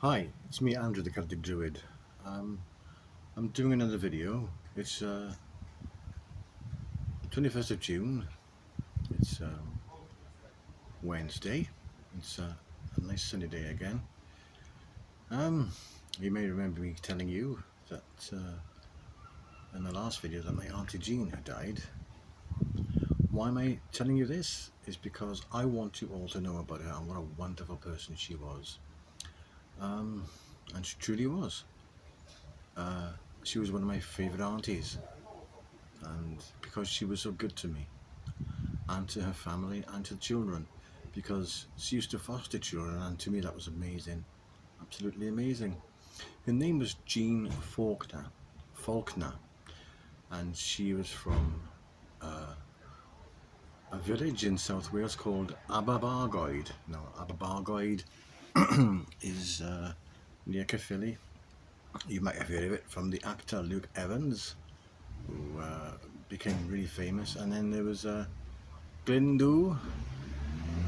Hi, it's me, Andrew the Celtic Druid. Um, I'm doing another video. It's 21st of June. It's Wednesday. It's a nice sunny day again. Um, you may remember me telling you that in the last video that my Auntie Jean had died. Why am I telling you this? Is because I want you all to know about her and what a wonderful person she was. And she truly was. She was one of my favourite aunties, and because she was so good to me and to her family and to the children, because she used to foster children, and to me that was amazing, absolutely amazing. Her name was Jean Faulkner, and she was from a village in South Wales called Aberbargoed. Now Aberbargoed is near Caerphilly. You might have heard of it from the actor Luke Evans, who became really famous. And then there was Glyndyr.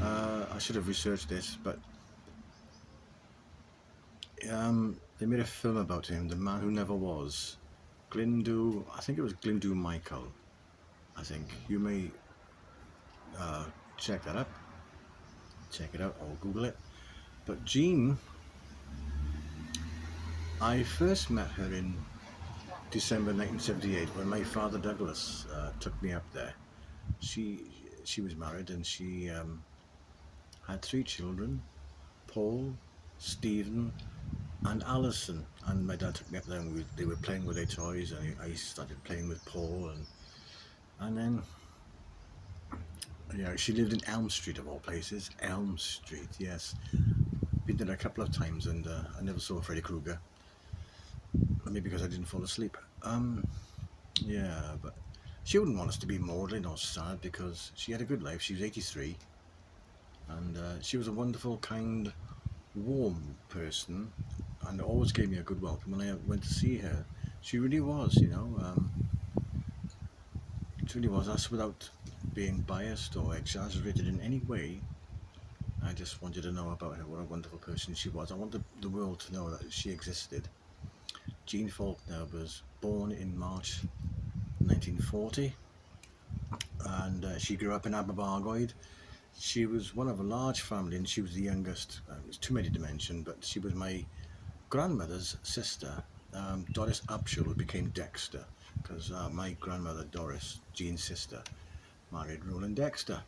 I should have researched this, but they made a film about him, The Man Who Never Was. Glyndyr, I think it was Glyndyr Michael. I think you may check that up, check it out, or Google it. But Jean, I first met her in December 1978 when my father Douglas took me up there. She was married, and she had 3 children: Paul, Stephen, and Alison. And my dad took me up there, and they were playing with their toys, and I started playing with Paul, and then she lived in Elm Street, of all places. Elm Street, yes. Been there a couple of times, and I never saw Freddy Krueger. Maybe because I didn't fall asleep. Yeah, but she wouldn't want us to be maudlin or sad, because she had a good life. She was 83, and she was a wonderful, kind, warm person, and always gave me a good welcome when I went to see her. She really was, it really was. That's without being biased or exaggerated in any way. I just wanted to know about her, what a wonderful person she was. I want the world to know that she existed. Jean Faulkner was born in March 1940, and she grew up in Aberbargoed. She was one of a large family, and she was the youngest. It's too many to mention, but she was my grandmother's sister, Doris Upshall, who became Dexter, because my grandmother Doris, Jean's sister, married Roland Dexter.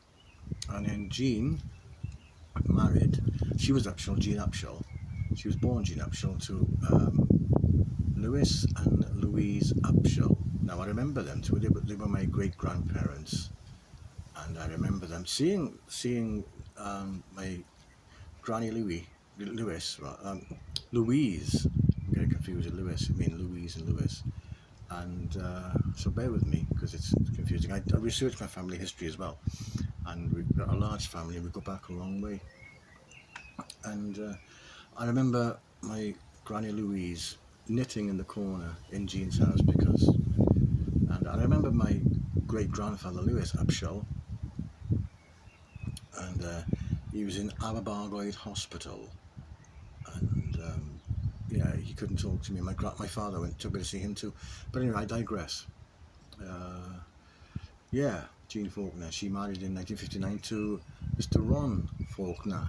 And then Jean married, she was Upshall, Jean Upshall. She was born Jean Upshall to Louis and Louise Upshall. Now I remember them too. They were my great grandparents, and I remember them seeing my Granny Louise. Louise. I'm getting confused with Louis. I mean Louise and Louis. And so bear with me, because it's confusing. I researched my family history as well, and we've got a large family. We go back a long way. And I remember my Granny Louise knitting in the corner in Jean's house, and I remember my great grandfather Louis Upshall, and he was in Aberbargoed Hospital, and he couldn't talk to me. My father took me to see him too. But anyway, I digress. Jean Faulkner. She married in 1959 to Mr. Ron Faulkner.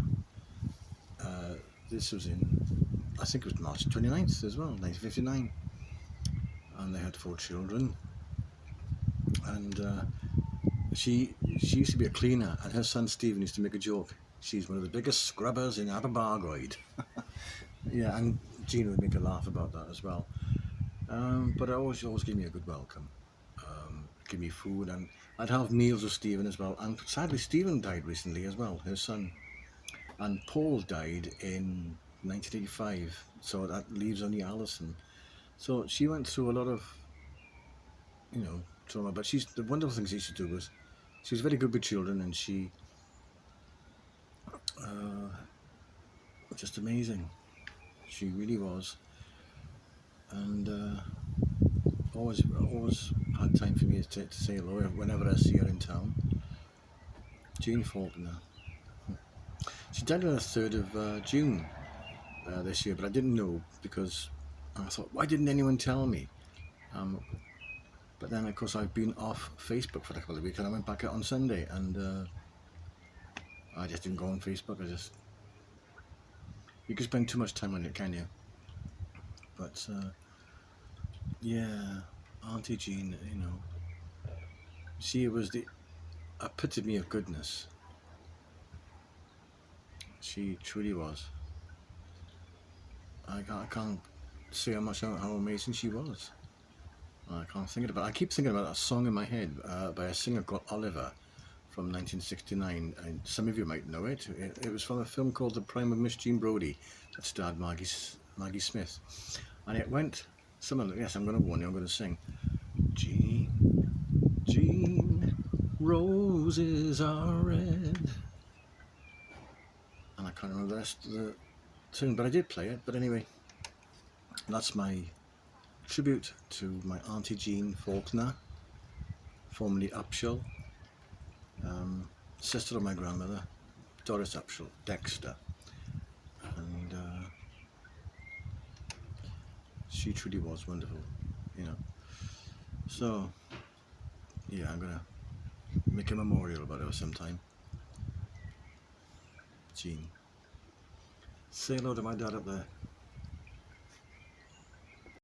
This was in, I think it was March 29th as well, 1959. And they had 4 children. And she used to be a cleaner, and her son Stephen used to make a joke. She's one of the biggest scrubbers in Aberbargoed. Yeah, and Jean would make a laugh about that as well. But I always gave me a good welcome. Give me food, and I'd have meals with Stephen as well. And sadly, Stephen died recently as well, her son. And Paul died in 1985, so that leaves only Alison. So she went through a lot of, trauma. But the wonderful thing she used to do was, she was very good with children, and she just amazing. She really was. And always had time for me to say hello whenever I see her in town. Jean Faulkner. She died on the 3rd of June this year, but I didn't know because I thought, why didn't anyone tell me? But then, of course, I've been off Facebook for a couple of weeks, and I went back out on Sunday, and I just didn't go on Facebook. You can spend too much time on it, can you? But yeah, Auntie Jean, she was the epitome of goodness. She truly was. I can't say how amazing she was. I can't think about it. I keep thinking about a song in my head by a singer called Oliver from 1969, and some of you might know it. It was from a film called The Prime of Miss Jean Brodie that starred Maggie Smith. And it went something like, yes, I'm going to warn you, I'm going to sing. Jean, Jean, roses are red. And I can't remember the rest of the tune, but I did play it. But anyway, that's my tribute to my Auntie Jean Faulkner, formerly Upshall, sister of my grandmother, Doris Upshall, Dexter, and she truly was wonderful, So, yeah, I'm gonna make a memorial about her sometime. Jean. Say hello to my dad up there.